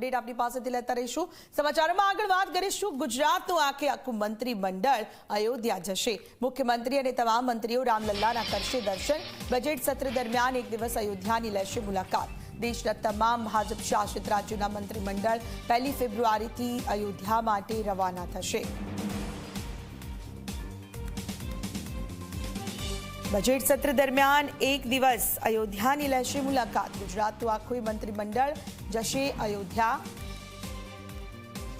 Update આપની પાસેથી લેતા રહીશું। સમાચારોમાં આગળ વાત કરીશું ગુજરાતનું આખું મંત્રીમંડળ અયોધ્યા જશે। મુખ્યમંત્રી અને તમામ મંત્રીઓ રામલલ્લાના કરશે દર્શન। બજેટ સત્ર દરમિયાન એક દિવસ અયોધ્યાની લેશે મુલાકાત। દેશના તમામ ભાજપ શાસિત રાજ્યોના મંત્રીમંડળ 1 ફેબ્રુઆરીથી અયોધ્યા માટે રવાના થશે। બજેટ સત્ર દરમિયાન એક દિવસ અયોધ્યાની લેશે મુલાકાત। ગુજરાતનું આખું મંત્રીમંડળ જશે અયોધ્યા।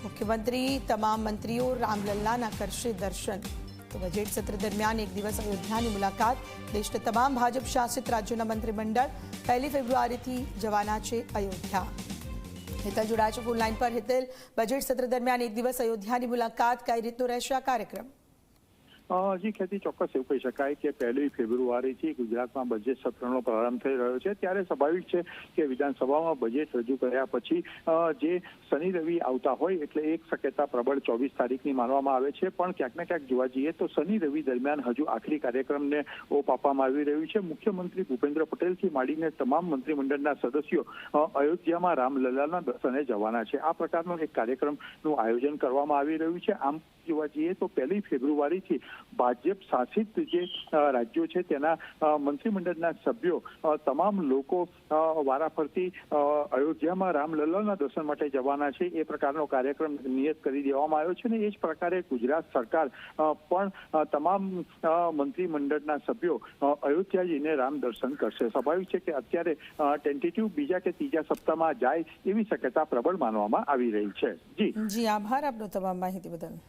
મુખ્યમંત્રી તમામ મંત્રીઓ રામલલ્લાના કરશે દર્શન। તો બજેટ સત્ર દરમિયાન એક દિવસ અયોધ્યાની મુલાકાત। દેશના તમામ ભાજપ શાસિત રાજ્યોના મંત્રીમંડળ 1 ફેબ્રુઆરીથી જવાના છે અયોધ્યા। હિતલ જોડાય છે ફોન લાઈન પર। હિતલ, બજેટ સત્ર દરમિયાન એક દિવસ અયોધ્યાની મુલાકાત, કઈ રીતનો રહેશે આ કાર્યક્રમ? જી ખેતી, ચોક્કસ એવું કહી શકાય કે 1 ફેબ્રુઆરીથી ગુજરાતમાં બજેટ સત્રનો પ્રારંભ થઈ રહ્યો છે। ત્યારે સ્વાભાવિક છે કે વિધાનસભામાં બજેટ રજૂ કર્યા પછી જે શનિ રવિ આવતા હોય એટલે એક શક્યતા પ્રબળ 24 તારીખની માનવામાં આવે છે। પણ ક્યાંક ને ક્યાંક જોવા જઈએ તો શનિ રવિ દરમિયાન હજુ આખરી કાર્યક્રમને ઓપ આપવામાં આવી રહ્યું છે। મુખ્યમંત્રી ભૂપેન્દ્ર પટેલથી માંડીને તમામ મંત્રીમંડળના સદસ્યો અયોધ્યામાં રામલલ્લાના દર્શને જવાના છે। આ પ્રકારનો એક કાર્યક્રમનું આયોજન કરવામાં આવી રહ્યું છે। આમ જોવા જઈએ તો 1 ફેબ્રુઆરીથી ભાજપ શાસિત જે રાજ્યો છે તેના મંત્રીમંડળના સભ્યો તમામ લોકો વારાફરતી અયોધ્યામાં રામલલ્લાના દર્શન માટે જવાના છે। એ પ્રકારનો કાર્યક્રમ નિયત કરી દેવામાં આવ્યો છે ને એ જ પ્રકારે ગુજરાત સરકાર પણ તમામ મંત્રીમંડળના સભ્યો અયોધ્યા જઈને રામ દર્શન કરશે। સ્વાભાવિક છે કે અત્યારે ટેન્ટેટિવ બીજા કે ત્રીજા સપ્તાહમાં જાય એવી શક્યતા પ્રબળ માનવામાં આવી રહી છે। જી, આભાર આપનો તમામ માહિતી બદલ।